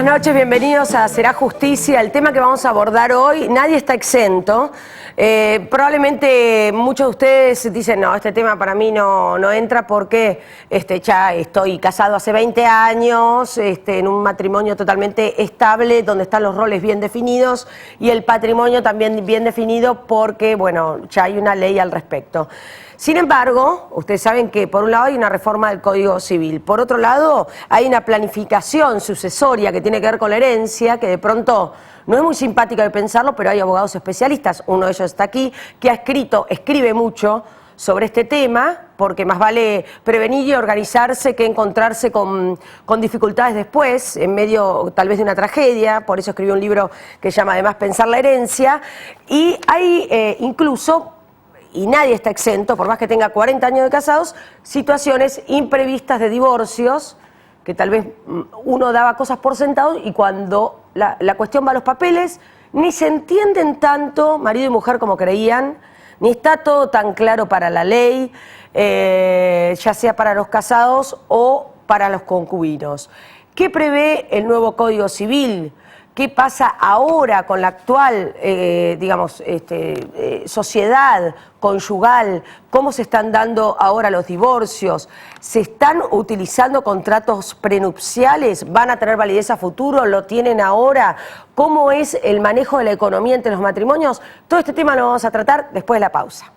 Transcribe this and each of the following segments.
noches, bienvenidos a Será Justicia. El tema que vamos a abordar hoy, nadie está exento. Probablemente muchos de ustedes dicen, no, este tema para mí no entra porque ya estoy casado hace 20 años, en un matrimonio totalmente estable, donde están los roles bien definidos y el patrimonio también bien definido porque, bueno, ya hay una ley al respecto. Sin embargo, ustedes saben que por un lado hay una reforma del Código Civil, por otro lado hay una planificación sucesoria que tiene que ver con la herencia, que de pronto no es muy simpática de pensarlo, pero hay abogados especialistas, uno de ellos está aquí, que escribe mucho sobre este tema, porque más vale prevenir y organizarse que encontrarse con dificultades después, en medio tal vez de una tragedia. Por eso escribió un libro que se llama además Pensar la herencia, y hay incluso, y nadie está exento, por más que tenga 40 años de casados, situaciones imprevistas de divorcios, que tal vez uno daba cosas por sentado y cuando la cuestión va a los papeles, ni se entienden tanto marido y mujer como creían, ni está todo tan claro para la ley, ya sea para los casados o para los concubinos. ¿Qué prevé el nuevo Código Civil? ¿Qué pasa ahora con la actual, sociedad conyugal? ¿Cómo se están dando ahora los divorcios? ¿Se están utilizando contratos prenupciales? ¿Van a tener validez a futuro? ¿Lo tienen ahora? ¿Cómo es el manejo de la economía entre los matrimonios? Todo este tema lo vamos a tratar después de la pausa.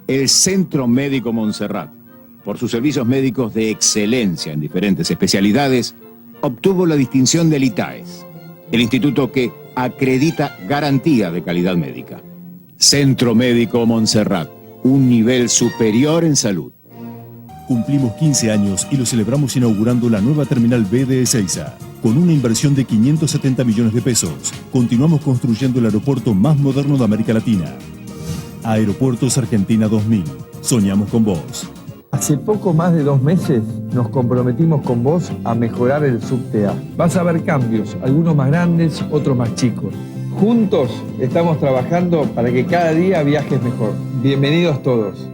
El Centro Médico Montserrat, por sus servicios médicos de excelencia en diferentes especialidades, obtuvo la distinción del ITAES, el instituto que acredita garantía de calidad médica. Centro Médico Montserrat, un nivel superior en salud. Cumplimos 15 años y lo celebramos inaugurando la nueva Terminal B de Ezeiza. Con una inversión de 570 millones de pesos, continuamos construyendo el aeropuerto más moderno de América Latina. Aeropuertos Argentina 2000. Soñamos con vos. Hace poco más de 2 meses nos comprometimos con vos a mejorar el subte A. Vas a ver cambios, algunos más grandes, otros más chicos. Juntos estamos trabajando para que cada día viajes mejor. Bienvenidos todos.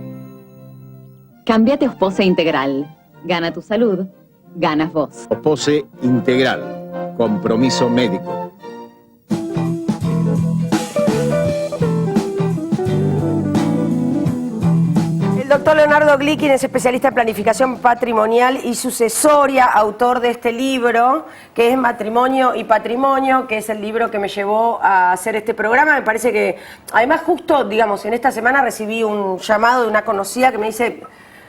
Cámbiate a Ospose Integral. Gana tu salud, ganas vos. Ospose Integral. Compromiso médico. El doctor Leonardo Glickin es especialista en planificación patrimonial y sucesoria, autor de este libro, que es Matrimonio y Patrimonio, que es el libro que me llevó a hacer este programa. Me parece que, además, justo, digamos, en esta semana recibí un llamado de una conocida que me dice,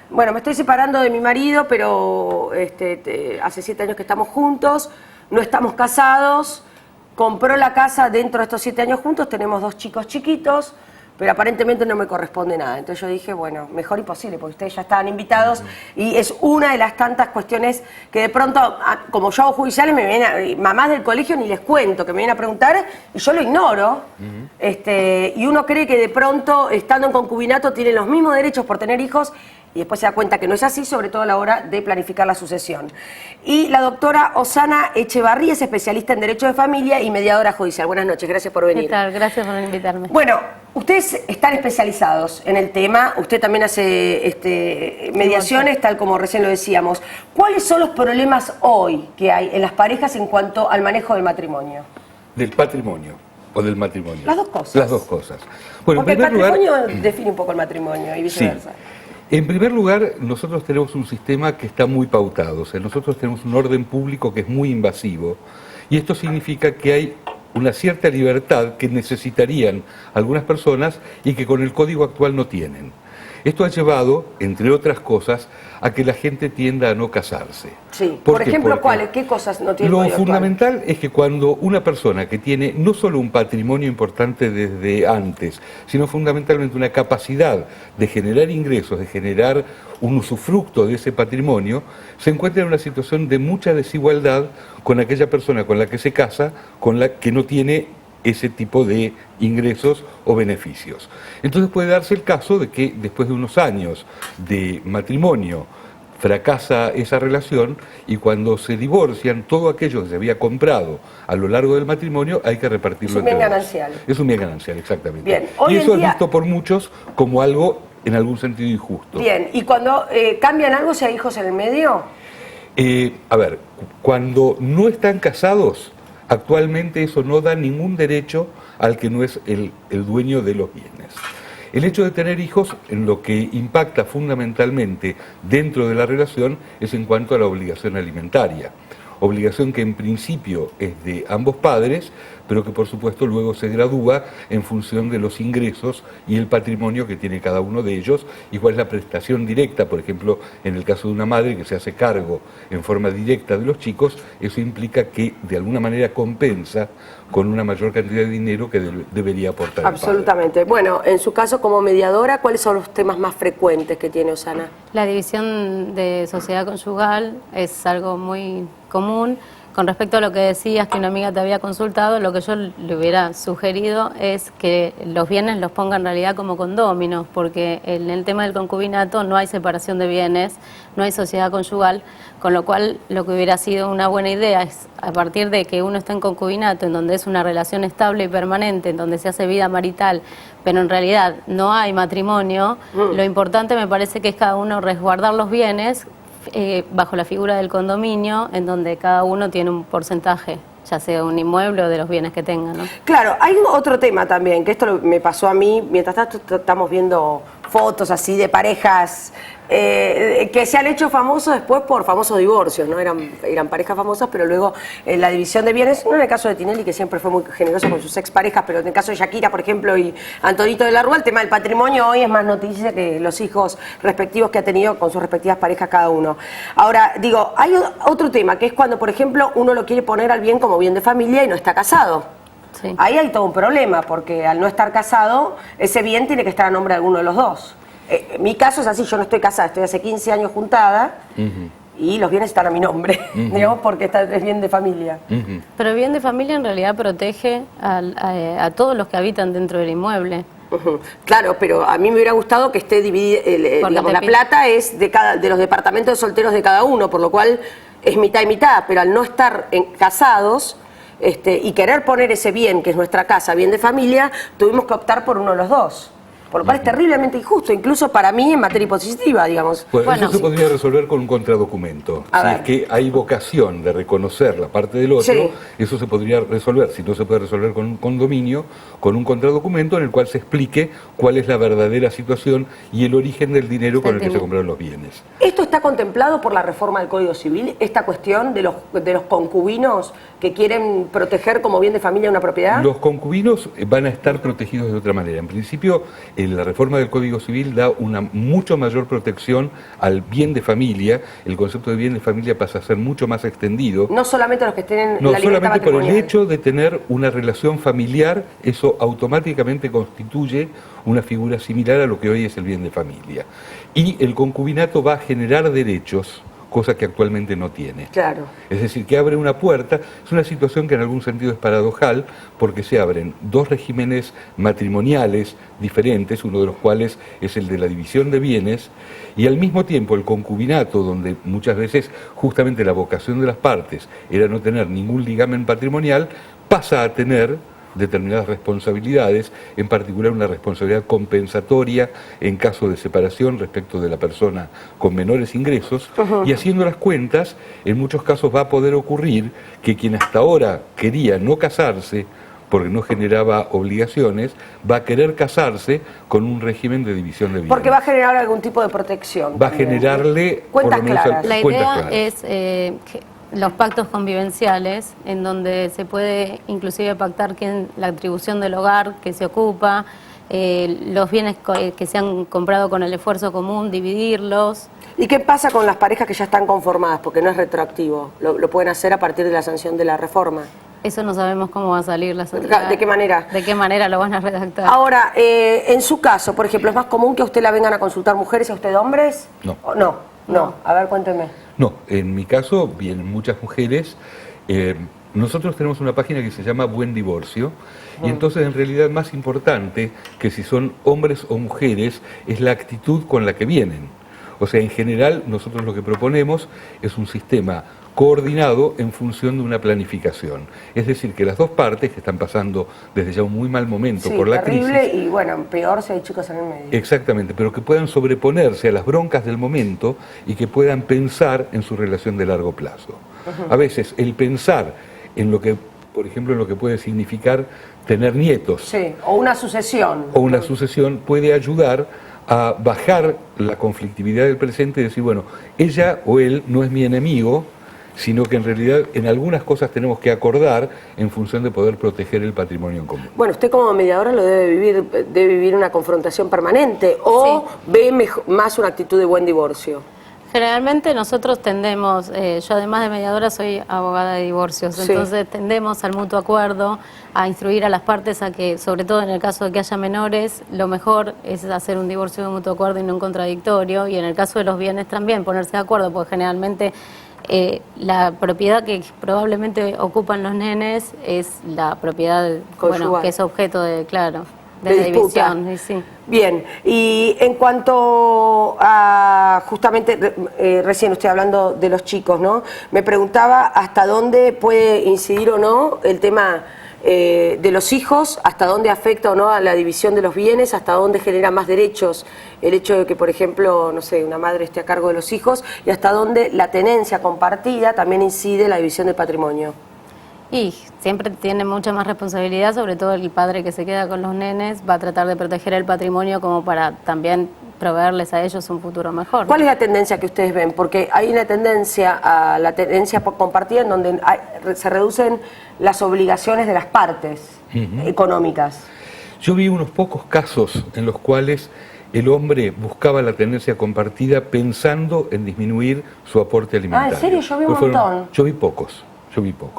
bueno, me estoy separando de mi marido, pero hace 7 años que estamos juntos, no estamos casados, compró la casa dentro de estos 7 años juntos, tenemos 2 chicos chiquitos, pero aparentemente no me corresponde nada. Entonces yo dije, bueno, mejor imposible, porque ustedes ya estaban invitados y es una de las tantas cuestiones que de pronto, como yo hago judiciales, me vienen mamás del colegio ni les cuento, que me vienen a preguntar y yo lo ignoro. Y uno cree que de pronto, estando en concubinato, tienen los mismos derechos por tener hijos y después se da cuenta que no es así, sobre todo a la hora de planificar la sucesión. Y la doctora Osana Echevarría es especialista en Derecho de Familia y mediadora judicial. Buenas noches, gracias por venir. ¿Qué tal? Gracias por invitarme. Bueno, ustedes están especializados en el tema, usted también hace mediaciones, tal como recién lo decíamos. ¿Cuáles son los problemas hoy que hay en las parejas en cuanto al manejo del matrimonio? Del patrimonio o del matrimonio. Las dos cosas. Las dos cosas. Bueno, porque en primer el patrimonio lugar, define un poco el matrimonio y viceversa. Sí. En primer lugar, nosotros tenemos un sistema que está muy pautado. O sea, nosotros tenemos un orden público que es muy invasivo. Y esto significa que hay una cierta libertad que necesitarían algunas personas y que con el código actual no tienen. Esto ha llevado, entre otras cosas, a que la gente tienda a no casarse. Sí. Por ejemplo, ¿cuáles? ¿Qué cosas no tiene el código actual? Lo fundamental es que cuando una persona que tiene no solo un patrimonio importante desde antes, sino fundamentalmente una capacidad de generar ingresos, de generar un usufructo de ese patrimonio, se encuentra en una situación de mucha desigualdad con aquella persona con la que se casa, con la que no tiene ese tipo de ingresos o beneficios. Entonces puede darse el caso de que después de unos años de matrimonio fracasa esa relación y cuando se divorcian, todo aquello que se había comprado a lo largo del matrimonio hay que repartirlo entre Es un bien dos. ganancial. Es un bien ganancial, exactamente. Bien, hoy y en eso día- es visto por muchos como algo en algún sentido injusto. Bien, ¿y cuando cambian algo si hay hijos en el medio? A ver, cuando no están casados, actualmente eso no da ningún derecho al que no es el dueño de los bienes. El hecho de tener hijos, en lo que impacta fundamentalmente dentro de la relación, es en cuanto a la obligación alimentaria. Obligación que en principio es de ambos padres, pero que por supuesto luego se gradúa en función de los ingresos y el patrimonio que tiene cada uno de ellos, y cuál es la prestación directa. Por ejemplo, en el caso de una madre que se hace cargo en forma directa de los chicos, eso implica que de alguna manera compensa con una mayor cantidad de dinero que debería aportar el padre. Absolutamente. Bueno, en su caso como mediadora, ¿cuáles son los temas más frecuentes que tiene Osana? La división de sociedad conyugal es algo muy común. Con respecto a lo que decías, que una amiga te había consultado, lo que yo le hubiera sugerido es que los bienes los ponga en realidad como condóminos, porque en el tema del concubinato no hay separación de bienes, no hay sociedad conyugal, con lo cual lo que hubiera sido una buena idea es, a partir de que uno está en concubinato, en donde es una relación estable y permanente, en donde se hace vida marital, pero en realidad no hay matrimonio, lo importante me parece que es cada uno resguardar los bienes bajo la figura del condominio, en donde cada uno tiene un porcentaje, ya sea un inmueble o de los bienes que tenga, ¿no? Claro, hay otro tema también, que esto me pasó a mí, mientras tanto estamos viendo fotos así de parejas que se han hecho famosos después por famosos divorcios, ¿no? Eran parejas famosas, pero luego la división de bienes, no en el caso de Tinelli, que siempre fue muy generoso con sus exparejas, pero en el caso de Shakira, por ejemplo, y Antonito de la Rúa, el tema del patrimonio hoy es más noticia que los hijos respectivos que ha tenido con sus respectivas parejas cada uno. Ahora, digo, hay otro tema, que es cuando, por ejemplo, uno lo quiere poner al bien como bien de familia y no está casado. Sí. Ahí hay todo un problema, porque al no estar casado, ese bien tiene que estar a nombre de alguno de los dos. Mi caso es así, yo no estoy casada, estoy hace 15 años juntada y los bienes están a mi nombre, digamos, porque es bien de familia. Pero el bien de familia en realidad protege a todos los que habitan dentro del inmueble. Claro, pero a mí me hubiera gustado que esté dividida, digamos, la plata es de los departamentos de solteros de cada uno, por lo cual es mitad y mitad, pero al no estar casados y querer poner ese bien, que es nuestra casa, bien de familia, tuvimos que optar por uno de los dos. Por lo cual es terriblemente injusto, incluso para mí en materia impositiva, digamos. Bueno, Bueno, eso se podría resolver con un contradocumento. A Si ver. es que hay vocación de reconocer la parte del otro, Sí. eso se podría resolver. Si no se puede resolver con un condominio, con un contradocumento en el cual se explique cuál es la verdadera situación y el origen del dinero con el que se compraron los bienes. ¿Esto está contemplado por la reforma del Código Civil? ¿Esta cuestión de los concubinos que quieren proteger como bien de familia una propiedad? Los concubinos van a estar protegidos de otra manera. En principio, la reforma del Código Civil da una mucho mayor protección al bien de familia. El concepto de bien de familia pasa a ser mucho más extendido. No solamente los que estén en No, la libertad solamente por el matrimonial. hecho de tener una relación familiar, eso automáticamente constituye una figura similar a lo que hoy es el bien de familia. Y el concubinato va a generar derechos, cosa que actualmente no tiene. Claro. Es decir, que abre una puerta. Es una situación que en algún sentido es paradojal, porque se abren dos regímenes matrimoniales diferentes, uno de los cuales es el de la división de bienes, y al mismo tiempo el concubinato, donde muchas veces justamente la vocación de las partes era no tener ningún ligamen patrimonial, pasa a tener determinadas responsabilidades, en particular una responsabilidad compensatoria en caso de separación respecto de la persona con menores ingresos, y haciendo las cuentas, en muchos casos va a poder ocurrir que quien hasta ahora quería no casarse porque no generaba obligaciones, va a querer casarse con un régimen de división de bienes. Porque va a generar algún tipo de protección. Va a también. generarle Cuentas por lo menos claras. La cuentas idea claras. es los pactos convivenciales, en donde se puede inclusive pactar la atribución del hogar que se ocupa, los bienes que se han comprado con el esfuerzo común, dividirlos. ¿Y qué pasa con las parejas que ya están conformadas? Porque no es retroactivo. Lo pueden hacer a partir de la sanción de la reforma. Eso no sabemos cómo va a salir ¿De qué manera? ¿De qué manera lo van a redactar? Ahora, en su caso, por ejemplo, ¿es más común que a usted la vengan a consultar mujeres y a usted hombres? No. ¿O no? No. A ver, cuénteme. No, en mi caso vienen muchas mujeres. Nosotros tenemos una página que se llama Buen Divorcio, y entonces en realidad más importante que si son hombres o mujeres es la actitud con la que vienen. O sea, en general nosotros lo que proponemos es un sistema coordinado en función de una planificación. Es decir, que las dos partes que están pasando desde ya un muy mal momento por la terrible, crisis... y bueno, peor si hay chicos en el medio. Exactamente, pero que puedan sobreponerse a las broncas del momento y que puedan pensar en su relación de largo plazo. A veces el pensar en lo que, por ejemplo, en lo que puede significar tener nietos. Sí, o una sucesión. O una sucesión puede ayudar a bajar la conflictividad del presente y decir, bueno, ella o él no es mi enemigo, sino que en realidad en algunas cosas tenemos que acordar en función de poder proteger el patrimonio en común. Bueno, usted como mediadora lo debe vivir una confrontación permanente, o ve más una actitud de buen divorcio. Generalmente nosotros tendemos, yo además de mediadora soy abogada de divorcios, entonces tendemos al mutuo acuerdo, a instruir a las partes a que, sobre todo en el caso de que haya menores, lo mejor es hacer un divorcio de mutuo acuerdo y no un contradictorio, y en el caso de los bienes también ponerse de acuerdo, porque generalmente la propiedad que probablemente ocupan los nenes es la propiedad, bueno, que es objeto de, de disputa. división. Sí. Bien, y en cuanto a, justamente, recién estoy hablando de los chicos, ¿no? Me preguntaba hasta dónde puede incidir o no el tema de los hijos, hasta dónde afecta o no a la división de los bienes, hasta dónde genera más derechos el hecho de que, por ejemplo, no sé, una madre esté a cargo de los hijos, y hasta dónde la tenencia compartida también incide en la división del patrimonio. Y siempre tiene mucha más responsabilidad, sobre todo el padre que se queda con los nenes, va a tratar de proteger el patrimonio como para también proveerles a ellos un futuro mejor. ¿Cuál es la tendencia que ustedes ven? Porque hay una tendencia a la tenencia compartida en donde se reducen las obligaciones de las partes económicas. Yo vi unos pocos casos en los cuales el hombre buscaba la tenencia compartida pensando en disminuir su aporte alimentario. ¿En serio? Yo vi un montón. Yo vi pocos.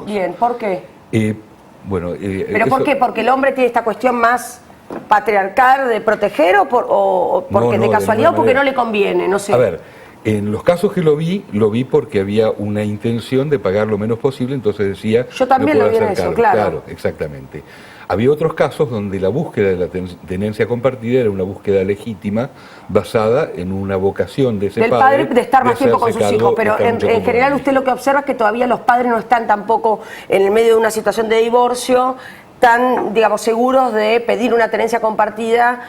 Bien, ¿por qué? ¿Pero por qué? ¿Porque el hombre tiene esta cuestión más patriarcal de proteger o porque de casualidad o porque no le conviene? No sé. A ver, en los casos que lo vi porque había una intención de pagar lo menos posible, entonces decía... Yo también lo vi en eso, claro. Claro, exactamente. Había otros casos donde la búsqueda de la tenencia compartida era una búsqueda legítima basada en una vocación de ese padre de estar más tiempo con sus hijos, pero en general usted lo que observa es que todavía los padres no están tampoco en el medio de una situación de divorcio tan, digamos, seguros de pedir una tenencia compartida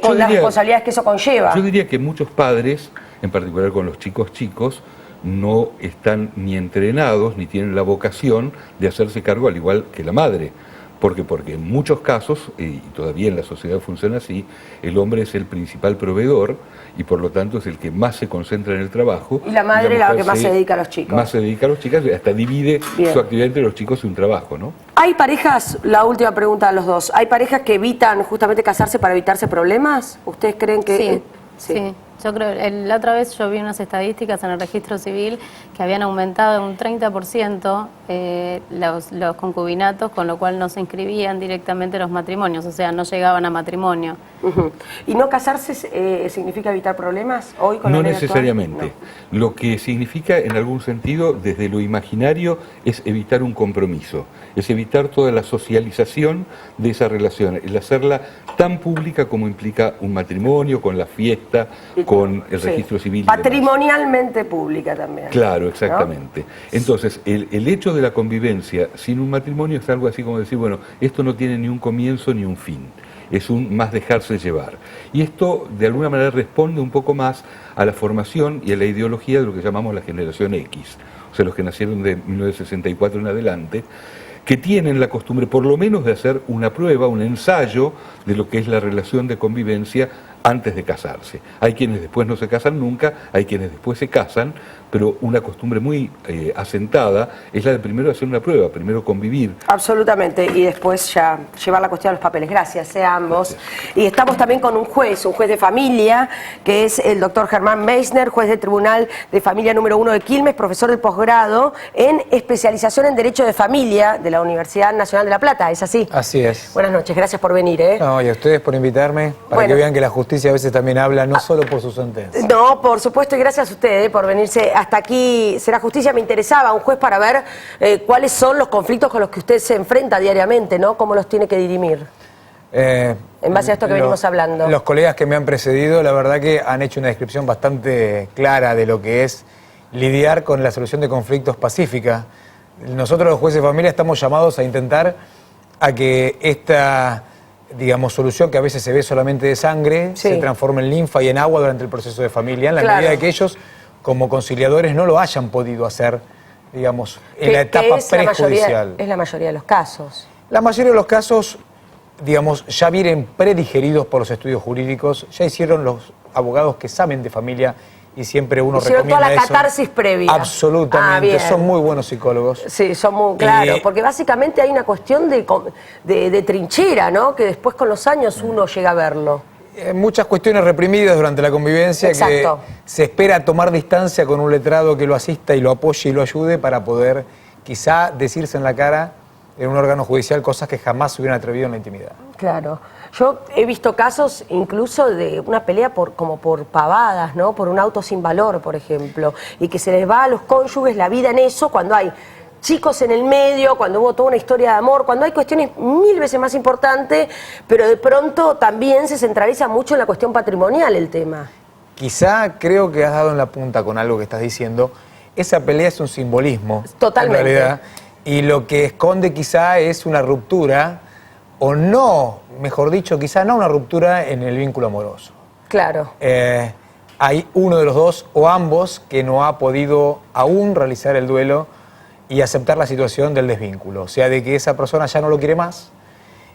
con las responsabilidades que eso conlleva. Yo diría que muchos padres, en particular con los chicos, no están ni entrenados ni tienen la vocación de hacerse cargo al igual que la madre. Porque en muchos casos, y todavía en la sociedad funciona así, el hombre es el principal proveedor y por lo tanto es el que más se concentra en el trabajo. Y la madre la que más se dedica a los chicos. Más se dedica a los chicos, hasta divide su actividad entre los chicos y un trabajo, ¿no? ¿Hay parejas, la última pregunta a los dos, hay parejas que evitan justamente casarse para evitarse problemas? ¿Ustedes creen que...? Sí. Yo creo, la otra vez yo vi unas estadísticas en el registro civil que habían aumentado un 30% los concubinatos, con lo cual no se inscribían directamente los matrimonios, o sea, no llegaban a matrimonio. ¿Y no casarse significa evitar problemas hoy con la ley actual? No necesariamente. Lo que significa, en algún sentido, desde lo imaginario, es evitar un compromiso, es evitar toda la socialización de esa relación, el hacerla tan pública como implica un matrimonio, con la fiesta, con el registro civil. Patrimonialmente pública también. Claro, exactamente. ¿No? Entonces, el hecho de la convivencia sin un matrimonio es algo así como decir, bueno, esto no tiene ni un comienzo ni un fin. Es un más dejarse llevar. Y esto, de alguna manera, responde un poco más a la formación y a la ideología de lo que llamamos la generación X. O sea, los que nacieron de 1964 en adelante, que tienen la costumbre, por lo menos, de hacer una prueba, un ensayo de lo que es la relación de convivencia antes de casarse. Hay quienes después no se casan nunca, hay quienes después se casan, pero una costumbre muy asentada es la de primero hacer una prueba, primero convivir. Absolutamente, y después ya llevar la cuestión a los papeles. Gracias a ambos. Gracias. Y estamos también con un juez de familia, que es el doctor Germán Meissner, juez del Tribunal de Familia número 1 de Quilmes, profesor de posgrado en especialización en Derecho de Familia de la Universidad Nacional de La Plata, ¿es así? Así es. Buenas noches, gracias por venir. No, y a ustedes por invitarme, para que vean que la justicia a veces también habla, no solo por sus sentencias. No, por supuesto, y gracias a ustedes por venirse hasta aquí. Será Justicia. Me interesaba un juez para ver cuáles son los conflictos con los que usted se enfrenta diariamente, ¿no? ¿Cómo los tiene que dirimir? En base a esto que venimos hablando. Los colegas que me han precedido, la verdad que han hecho una descripción bastante clara de lo que es lidiar con la solución de conflictos pacífica. Nosotros los jueces de familia estamos llamados a intentar a que esta, digamos, solución que a veces se ve solamente de sangre, se transforme en linfa y en agua durante el proceso de familia, en la medida de que ellos, como conciliadores, no lo hayan podido hacer, digamos, en la etapa prejudicial. Es la mayoría de los casos. La mayoría de los casos, digamos, ya vienen predigeridos por los estudios jurídicos, ya hicieron los abogados que saben de familia y siempre uno recomienda toda la eso. catarsis previa. Absolutamente, son muy buenos psicólogos. Sí, son muy, claro, porque básicamente hay una cuestión de trinchera, ¿no? Que después con los años uno llega a verlo. Muchas cuestiones reprimidas durante la convivencia. Exacto. Que se espera tomar distancia con un letrado que lo asista y lo apoye y lo ayude para poder quizá decirse en la cara en un órgano judicial cosas que jamás se hubieran atrevido en la intimidad. Claro. Yo he visto casos incluso de una pelea como por pavadas, ¿no? Por un auto sin valor, por ejemplo, y que se les va a los cónyuges la vida en eso cuando hay chicos en el medio, cuando hubo toda una historia de amor, cuando hay cuestiones 1000 veces más importantes, pero de pronto también se centraliza mucho en la cuestión patrimonial el tema. Quizá creo que has dado en la punta con algo que estás diciendo. Esa pelea es un simbolismo. Totalmente. En realidad. Y lo que esconde quizá es una ruptura, o no, mejor dicho, quizá no una ruptura en el vínculo amoroso. Claro. Hay uno de los dos o ambos que no ha podido aún realizar el duelo y aceptar la situación del desvínculo. O sea, de que esa persona ya no lo quiere más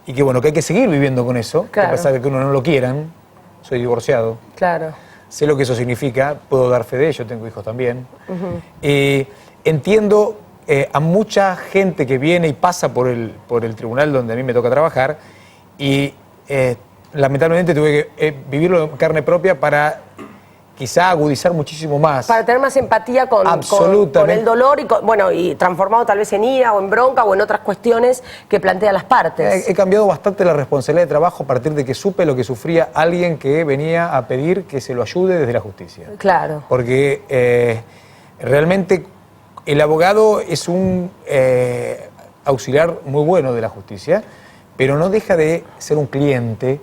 y que, bueno, que hay que seguir viviendo con eso, claro. A pesar de que uno no lo quieran. Soy divorciado. Claro. Sé lo que eso significa, puedo dar fe de ello, tengo hijos también. Entiendo a mucha gente que viene y pasa por el tribunal donde a mí me toca trabajar y lamentablemente tuve que vivirlo en carne propia para quizá agudizar muchísimo más. Para tener más empatía con el dolor y transformado tal vez en ira o en bronca o en otras cuestiones que plantean las partes. He cambiado bastante la responsabilidad de trabajo a partir de que supe lo que sufría alguien que venía a pedir que se lo ayude desde la justicia. Claro. Porque realmente el abogado es un auxiliar muy bueno de la justicia, pero no deja de ser un cliente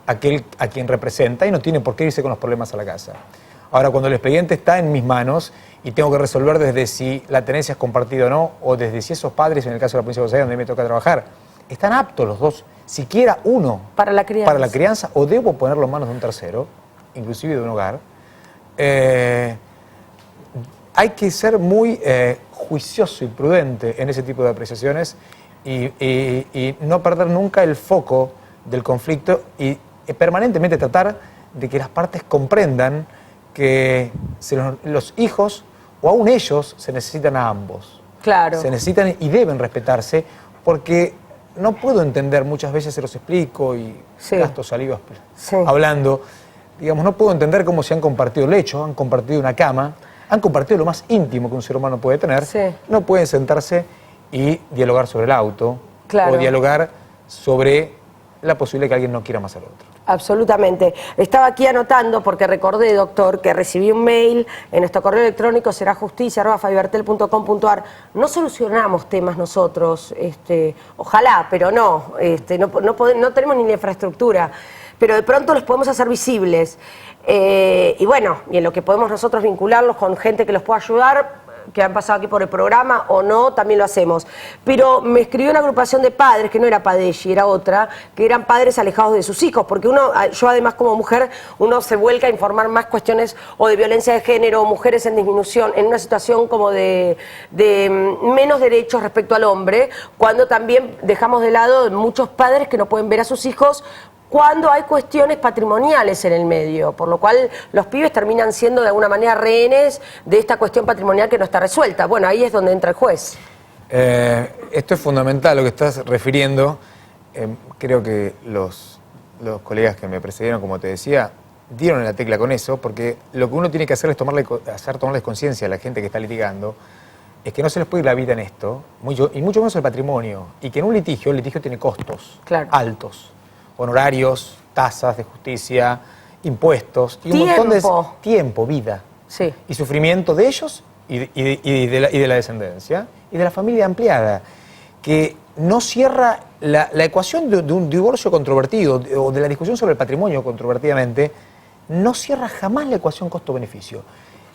aquel a quien representa y no tiene por qué irse con los problemas a la casa. Ahora, cuando el expediente está en mis manos y tengo que resolver desde si la tenencia es compartida o no, o desde si esos padres, en el caso de la provincia de Buenos Aires, donde me toca trabajar, están aptos los dos, siquiera uno, para la crianza, o debo ponerlo en manos de un tercero, inclusive de un hogar, hay que ser muy juicioso y prudente en ese tipo de apreciaciones y no perder nunca el foco del conflicto y permanentemente tratar de que las partes comprendan que los hijos o aún ellos se necesitan a ambos. Claro. Se necesitan y deben respetarse porque no puedo entender, muchas veces se los explico y gasto saliva hablando, digamos, no puedo entender cómo se han compartido el lecho, han compartido una cama, han compartido lo más íntimo que un ser humano puede tener, no pueden sentarse y dialogar sobre el auto o dialogar sobre la posibilidad de que alguien no quiera más al otro. Absolutamente. Estaba aquí anotando porque recordé, doctor, que recibí un mail en nuestro correo electrónico serajusticia@fabibertel.com.ar. No solucionamos temas nosotros, ojalá, pero no tenemos ni la infraestructura, pero de pronto los podemos hacer visibles. Y bueno, y en lo que podemos nosotros vincularlos con gente que los pueda ayudar, que han pasado aquí por el programa o no, también lo hacemos. Pero me escribió una agrupación de padres, que no era Padeschi, era otra, que eran padres alejados de sus hijos, porque yo además como mujer, uno se vuelca a informar más cuestiones o de violencia de género, mujeres en disminución, en una situación como de menos derechos respecto al hombre, cuando también dejamos de lado muchos padres que no pueden ver a sus hijos cuando hay cuestiones patrimoniales en el medio, por lo cual los pibes terminan siendo de alguna manera rehenes de esta cuestión patrimonial que no está resuelta. Bueno, ahí es donde entra el juez. Esto es fundamental lo que estás refiriendo. Creo que los colegas que me precedieron, como te decía, dieron en la tecla con eso, porque lo que uno tiene que hacer es tomarles conciencia a la gente que está litigando, es que no se les puede ir la vida en esto, y mucho menos el patrimonio, y que en el litigio tiene costos altos. Honorarios, tasas de justicia, impuestos y un montón de tiempo, vida y sufrimiento de ellos y de la descendencia y de la familia ampliada, que no cierra la ecuación de un divorcio controvertido o de la discusión sobre el patrimonio controvertidamente no cierra jamás la ecuación costo-beneficio.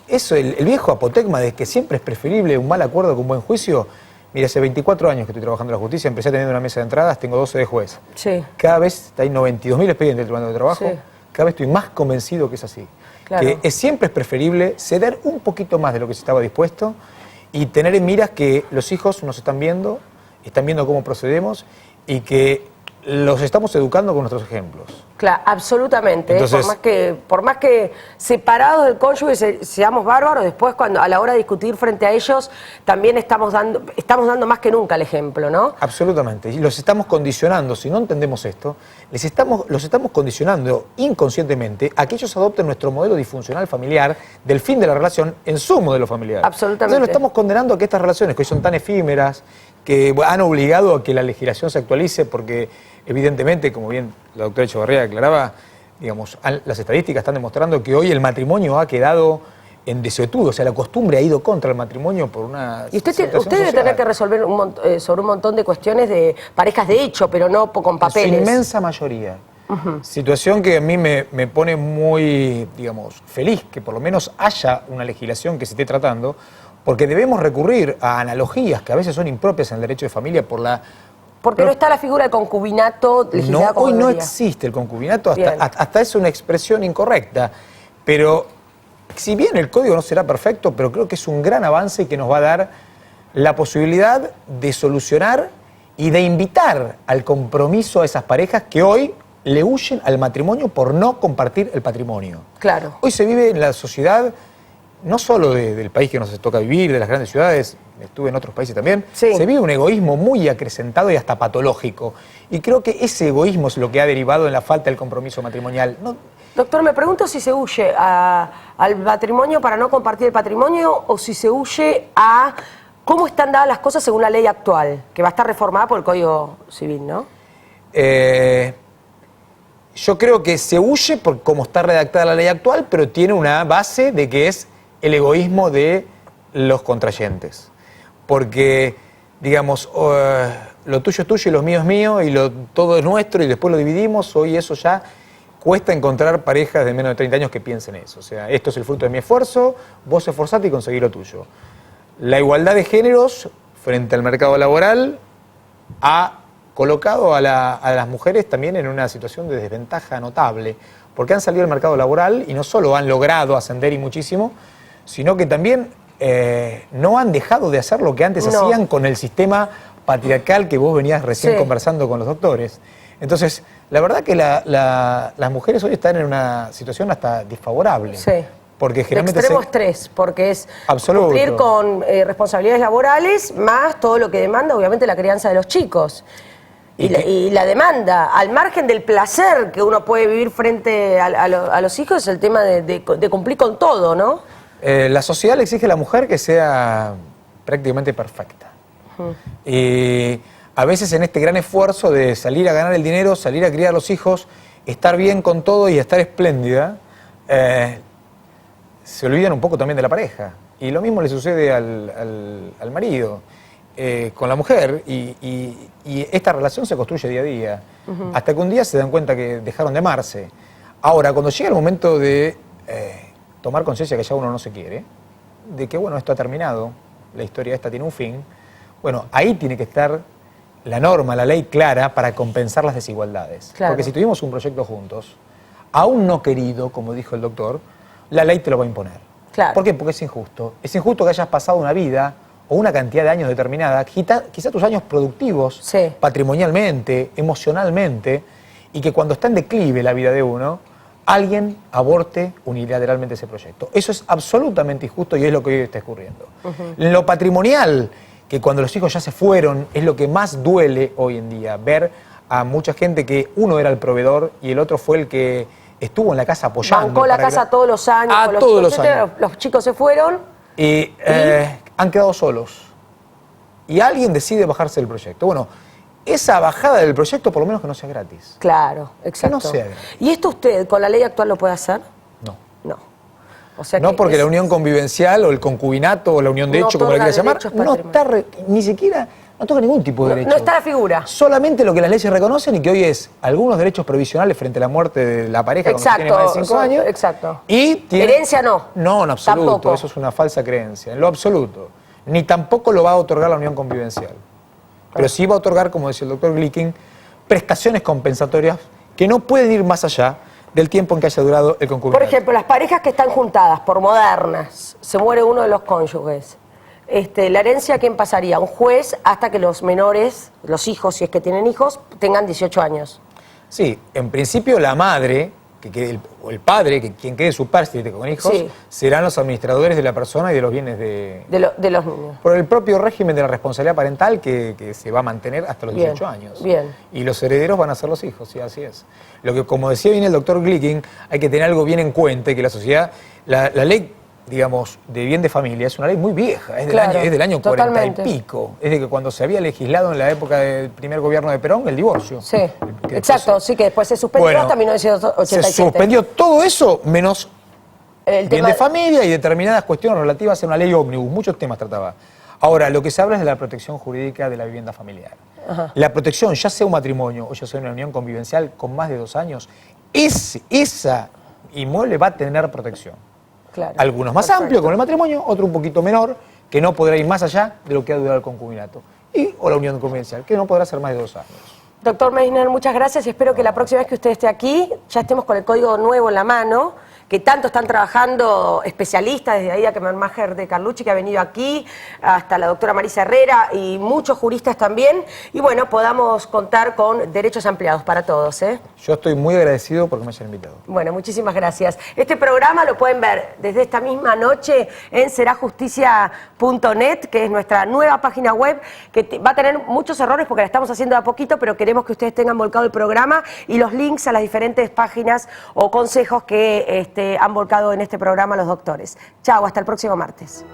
Eso, el viejo apotegma de que siempre es preferible un mal acuerdo que un buen juicio. Mira, hace 24 años que estoy trabajando en la justicia, empecé teniendo una mesa de entradas, tengo 12 de juez. Sí. Cada vez hay 92.000 expedientes del Tribunal de Trabajo, Sí. cada vez estoy más convencido que es así. Claro. Que siempre es preferible ceder un poquito más de lo que se estaba dispuesto y tener en miras que los hijos nos están viendo cómo procedemos y que los estamos educando con nuestros ejemplos. Claro, absolutamente. Entonces, por más que separados del cónyuge seamos bárbaros, después a la hora de discutir frente a ellos, también estamos dando más que nunca el ejemplo, ¿no? Absolutamente. Y los estamos condicionando, si no entendemos esto, los estamos condicionando inconscientemente a que ellos adopten nuestro modelo disfuncional familiar del fin de la relación en su modelo familiar. Absolutamente. Entonces lo estamos condenando a que estas relaciones, que hoy son tan efímeras, que han obligado a que la legislación se actualice porque, evidentemente, como bien la doctora Echevarría aclaraba, digamos, las estadísticas están demostrando que hoy el matrimonio ha quedado en desuetudo, o sea, la costumbre ha ido contra el matrimonio por una Y usted situación debe social. tener que resolver sobre un montón de cuestiones de parejas de hecho, pero no con papeles. En su inmensa mayoría. Situación que a mí me pone muy, digamos, feliz que por lo menos haya una legislación que se esté tratando, porque debemos recurrir a analogías que a veces son impropias en el derecho de familia Porque no está la figura del concubinato legislada No, como hoy no debería. existe el concubinato, Bien. hasta es una expresión incorrecta. Pero si bien el código no será perfecto, pero creo que es un gran avance y que nos va a dar la posibilidad de solucionar y de invitar al compromiso a esas parejas que hoy le huyen al matrimonio por no compartir el patrimonio. Claro. Hoy se vive en la sociedad, no solo del país que nos toca vivir, de las grandes ciudades, estuve en otros países también, Sí. se vive un egoísmo muy acrecentado y hasta patológico. Y creo que ese egoísmo es lo que ha derivado en la falta del compromiso matrimonial. No, Doctor, me pregunto si se huye al matrimonio para no compartir el patrimonio o si se huye a cómo están dadas las cosas según la ley actual, que va a estar reformada por el Código Civil, ¿no? Yo creo que se huye por cómo está redactada la ley actual, pero tiene una base de que es el egoísmo de los contrayentes. Porque, digamos, lo tuyo es tuyo y lo mío es mío y todo es nuestro y después lo dividimos, hoy eso ya cuesta encontrar parejas de menos de 30 años que piensen eso. O sea, esto es el fruto de mi esfuerzo, vos esforzate y conseguí lo tuyo. La igualdad de géneros frente al mercado laboral ha colocado a las mujeres también en una situación de desventaja notable, porque han salido al mercado laboral y no solo han logrado ascender y muchísimo, sino que también no han dejado de hacer lo que antes hacían con el sistema patriarcal que vos venías recién conversando con los doctores. Entonces, la verdad que las mujeres hoy están en una situación hasta desfavorable. Sí. Porque generalmente extremo estrés, porque es Absoluto. cumplir con responsabilidades laborales más todo lo que demanda, obviamente, la crianza de los chicos. Y la demanda, al margen del placer que uno puede vivir frente a los hijos, es el tema de cumplir con todo, ¿no? La sociedad le exige a la mujer que sea prácticamente perfecta. Y a veces en este gran esfuerzo de salir a ganar el dinero, salir a criar a los hijos, estar bien con todo y estar espléndida, se olvidan un poco también de la pareja. Y lo mismo le sucede al marido con la mujer. Y esta relación se construye día a día. Hasta que un día se dan cuenta que dejaron de amarse. Ahora, cuando llega el momento de tomar conciencia que ya uno no se quiere, de que bueno, esto ha terminado, la historia esta tiene un fin, bueno, ahí tiene que estar la norma, la ley clara para compensar las desigualdades. Claro. Porque si tuvimos un proyecto juntos, aún no querido, como dijo el doctor, la ley te lo va a imponer. Claro. ¿Por qué? Porque es injusto. Es injusto que hayas pasado una vida o una cantidad de años determinada, quizá tus años productivos, patrimonialmente, emocionalmente, y que cuando está en declive la vida de uno, alguien aborte unilateralmente ese proyecto. Eso es absolutamente injusto y es lo que hoy está ocurriendo. Lo patrimonial, que cuando los hijos ya se fueron, es lo que más duele hoy en día, ver a mucha gente que uno era el proveedor y el otro fue el que estuvo en la casa apoyando. Bancó la casa todos los años. A todos los años. Los chicos se fueron. Y han quedado solos. Y alguien decide bajarse del proyecto. Bueno, esa bajada del proyecto por lo menos que no sea gratis. Claro, exacto. Que no sea gratis. ¿Y esto usted con la ley actual lo puede hacer? No. No. O sea No que porque la unión convivencial o el concubinato o la unión de no hecho, como la otorga quieras llamar, derechos no está ni siquiera no toca ningún tipo de derecho. No está la figura. Solamente lo que las leyes reconocen y que hoy es algunos derechos provisionales frente a la muerte de la pareja cuando se tiene más de 5 años. Exacto. Y tiene... Herencia no. No, en absoluto. Tampoco. Eso es una falsa creencia, en lo absoluto. Ni tampoco lo va a otorgar la unión convivencial. Pero sí va a otorgar, como decía el doctor Glicking, prestaciones compensatorias que no pueden ir más allá del tiempo en que haya durado el concubinato. Por ejemplo, las parejas que están juntadas por modernas, se muere uno de los cónyuges. La herencia, ¿quién pasaría? Un juez hasta que los menores, los hijos, si es que tienen hijos, tengan 18 años. Sí, en principio la madre, o el padre, quien quede su parte con hijos, Sí. serán los administradores de la persona y de los bienes de los niños. por el propio régimen de la responsabilidad parental que se va a mantener hasta los Bien, 18 años. bien. Y los herederos van a ser los hijos, sí, así es. Lo que, como decía bien el doctor Glicking, hay que tener algo bien en cuenta, que la sociedad, la ley, digamos, de bien de familia es una ley muy vieja, es del año 40 totalmente. y pico. Es de que cuando se había legislado en la época del primer gobierno de Perón, el divorcio. Sí, Que exacto, después- sí, que después se suspendió Bueno, hasta 1987. se suspendió todo eso, menos El bien tema de familia y determinadas cuestiones relativas a una ley ómnibus. Muchos temas trataba. Ahora, lo que se habla es de la protección jurídica de la vivienda familiar. Ajá. La protección, ya sea un matrimonio o ya sea una unión convivencial con más de 2 años, esa inmueble va a tener protección. Claro. Algunos más Perfecto. amplios con el matrimonio, otro un poquito menor, que no podrá ir más allá de lo que ha durado el concubinato. O la unión convivencial, que no podrá ser más de 2 años. Doctor Meissner, muchas gracias y espero que la próxima vez que usted esté aquí ya estemos con el código nuevo en la mano, que tanto están trabajando especialistas, desde Aida Kemmermacher de Carlucci, que ha venido aquí, hasta la doctora Marisa Herrera y muchos juristas también, y bueno, podamos contar con derechos ampliados para todos, ¿eh? Yo estoy muy agradecido porque me hayan invitado. Bueno, muchísimas gracias. Este programa lo pueden ver desde esta misma noche en serajusticia.net, que es nuestra nueva página web, que va a tener muchos errores porque la estamos haciendo de a poquito, pero queremos que ustedes tengan volcado el programa y los links a las diferentes páginas o consejos que han volcado en este programa los doctores. Chao, hasta el próximo martes.